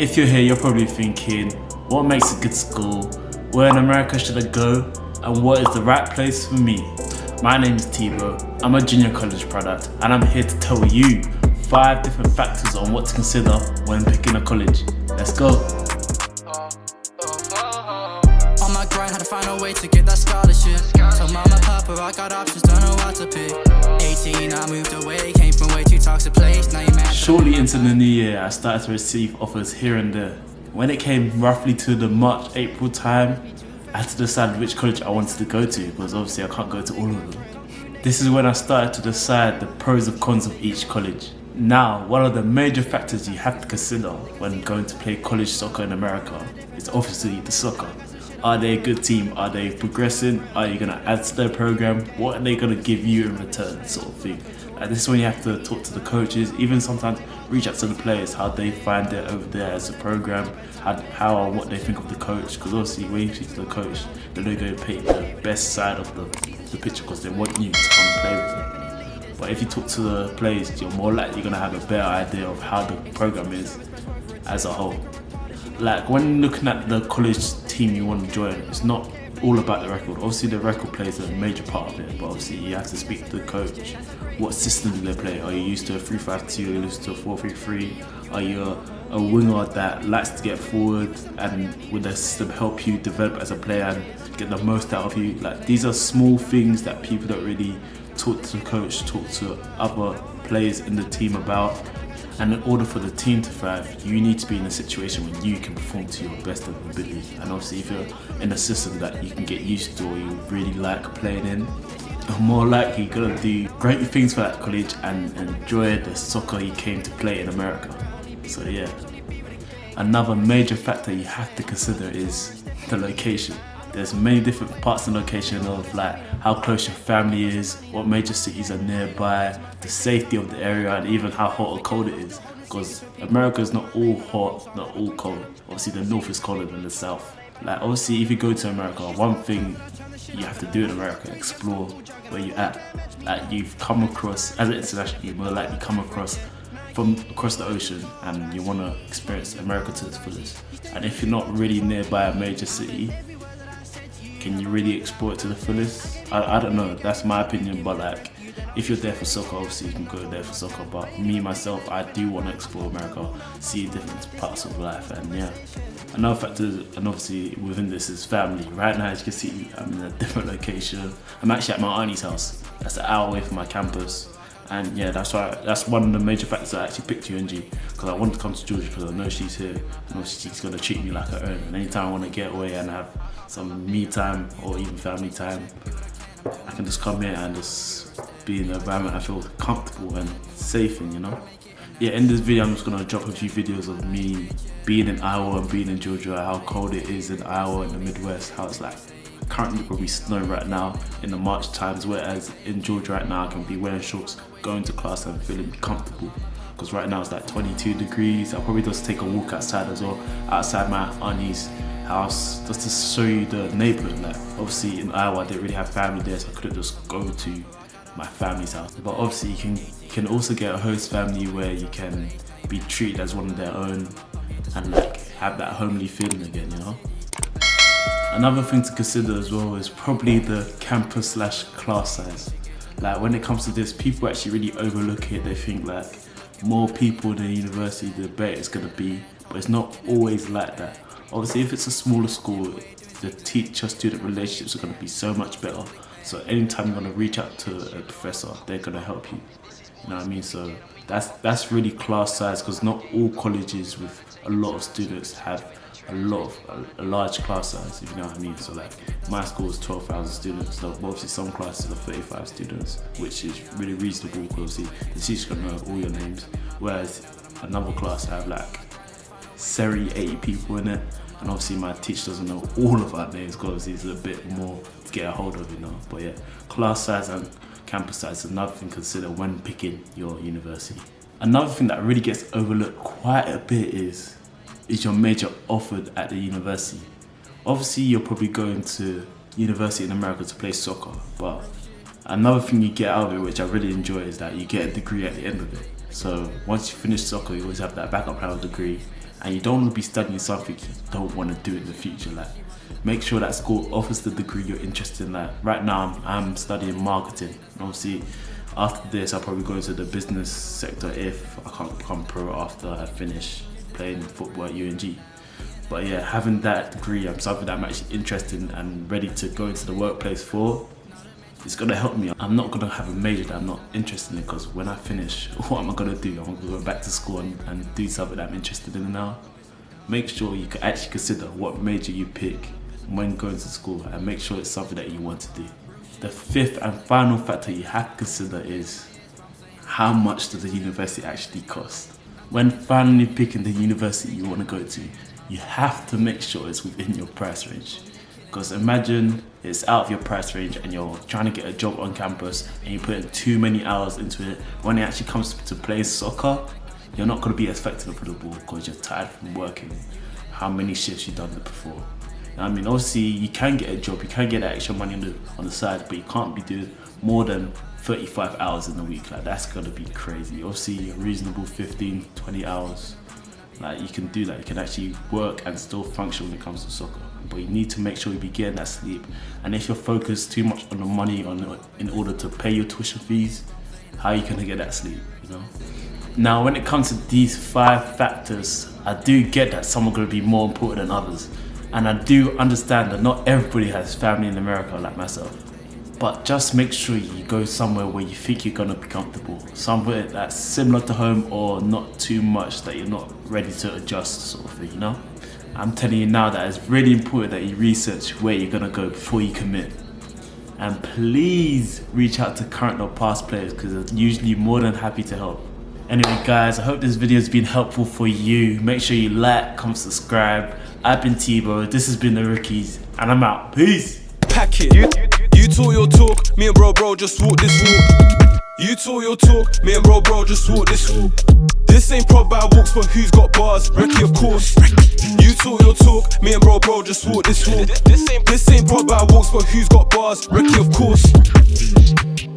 If you're here, you're probably thinking, what makes a good school? Where in America should I go? And what is the right place for me? My name is Tebow, I'm a junior college product, and I'm here to tell you 5 different factors on what to consider when picking a college. Let's go. On my grind, had to find a way to get that scholarship. Told mama, papa, I got options, don't know what to pick. 18, I moved away, came from way too toxic place, now you mad. Shortly into the new year, I started to receive offers here and there. When it came roughly to the March, April time, I had to decide which college I wanted to go to, because obviously I can't go to all of them. This is when I started to decide the pros and cons of each college. Now, one of the major factors you have to consider when going to play college soccer in America is obviously the soccer. Are they a good team? Are they progressing? Are you going to add to their program? What are they going to give you in return, sort of thing. This is when you have to talk to the coaches, even sometimes reach out to the players, how they find it over there as a program, how and what they think of the coach. Because obviously when you speak to the coach, they're not going to paint the best side of the picture because they want you to come and play with them. But if you talk to the players, you're more likely going to have a better idea of how the program is as a whole. Like when looking at the college team you want to join, it's not all about the record. Obviously the record plays a major part of it, but obviously you have to speak to the coach. What system do they play? Are you used to a 3-5-2? Are you used to a 4-3-3? Are you a winger that likes to get forward, and will the system help you develop as a player and get the most out of you? Like, these are small things that people don't really talk to the coach, talk to other players in the team about. And in order for the team to thrive, you need to be in a situation where you can perform to your best of ability. And obviously if you're in a system that you can get used to or you really like playing in, you're more likely going to do great things for that college and enjoy the soccer you came to play in America. So yeah. Another major factor you have to consider is the location. There's many different parts of the location of like how close your family is, what major cities are nearby, the safety of the area, and even how hot or cold it is. Because America is not all hot, not all cold. Obviously the north is colder than the south. Like obviously if you go to America, one thing you have to do in America, explore where you're at. Like you've come across, as an international, you will likely come across from across the ocean and you want to experience America to its fullest. And if you're not really nearby a major city, can you really explore it to the fullest? I don't know, that's my opinion, but like if you're there for soccer, obviously you can go there for soccer, but me myself, I do want to explore America, see different parts of life. And yeah, another factor, and obviously within this, is family. Right now, as you can see, I'm in a different location. I'm actually at my auntie's house. That's an hour away from my campus. And yeah, that's one of the major factors I actually picked UNG, because I wanted to come to Georgia because I know she's here and obviously she's going to treat me like her own. And anytime I want to get away and have some me time or even family time, I can just come here and just be in an environment I feel comfortable and safe in, you know? Yeah, in this video I'm just going to drop a few videos of me being in Iowa and being in Georgia, how cold it is in Iowa in the Midwest, how it's like currently probably snowing right now in the March times, whereas in Georgia right now I can be wearing shorts, going to class and feeling comfortable. Because right now it's like 22 degrees. I'll probably just take a walk outside as well, outside my auntie's house, just to show you the neighborhood. Like obviously in Iowa I didn't really have family there, so I couldn't just go to my family's house. But obviously you can also get a host family where you can be treated as one of their own and like have that homely feeling again, you know? Another thing to consider as well is probably the campus/class size. Like when it comes to this, people actually really overlook it. They think like more people than university, the better it's gonna be, but it's not always like that. Obviously if it's a smaller school, the teacher-student relationships are gonna be so much better. So anytime you're gonna reach out to a professor, they're gonna help you. You know what I mean? So that's really class size, because not all colleges with a lot of students have a large class size, if you know what I mean. So like my school is 12,000 students, so obviously some classes are 35 students, which is really reasonable because obviously the teacher's gonna know all your names, whereas another class have like 80 people in it, and obviously my teacher doesn't know all of our names because it's a bit more to get a hold of, you know. But yeah, class size and campus size is another thing to consider when picking your university. Another thing that really gets overlooked quite a bit is your major offered at the university. Obviously you're probably going to university in America to play soccer, but another thing you get out of it, which I really enjoy, is that you get a degree at the end of it. So once you finish soccer, you always have that backup plan degree, and you don't want to be studying something you don't want to do in the future. Like, make sure that school offers the degree you're interested in. Like right now, I'm studying marketing. Obviously, after this, I'll probably go into the business sector if I can't become pro after I finish playing football at UNG. But yeah, having that degree, something that I'm actually interested in and ready to go into the workplace for, it's gonna help me. I'm not gonna have a major that I'm not interested in, because when I finish, what am I gonna do? I'm gonna go back to school and do something that I'm interested in now. Make sure you can actually consider what major you pick when going to school, and make sure it's something that you want to do. The fifth and final factor you have to consider is how much does the university actually cost? When finally picking the university you want to go to, you have to make sure it's within your price range. Because imagine it's out of your price range and you're trying to get a job on campus and you put in too many hours into it. When it actually comes to playing soccer, you're not going to be as effective for the ball because you're tired from working. How many shifts you've done before? I mean, obviously you can get a job, you can get that extra money on the side, but you can't be doing more than 35 hours in a week. Like, that's gonna be crazy. Obviously a reasonable 15, 20 hours. Like, you can do that, you can actually work and still function when it comes to soccer. But you need to make sure you be getting that sleep. And if you're focused too much on the money in order to pay your tuition fees, how are you gonna get that sleep, you know? Now, when it comes to these 5 factors, I do get that some are gonna be more important than others. And I do understand that not everybody has family in America like myself. But just make sure you go somewhere where you think you're gonna be comfortable. Somewhere that's similar to home or not too much that you're not ready to adjust, sort of thing, you know? I'm telling you now that it's really important that you research where you're gonna go before you commit. And please reach out to current or past players, because they're usually more than happy to help. Anyway guys, I hope this video has been helpful for you. Make sure you like, comment, subscribe. I've been T-Bro, this has been the Rookies, and I'm out. Peace! Pack it. You talk your talk, me and bro just walk this walk. You talk your talk, me and bro just walk this walk. This ain't prod by walks, but who's got bars? Recce, of course. You talk your talk, me and bro just walk this walk. This ain't prod by walks, but who's got bars? Recce, of course.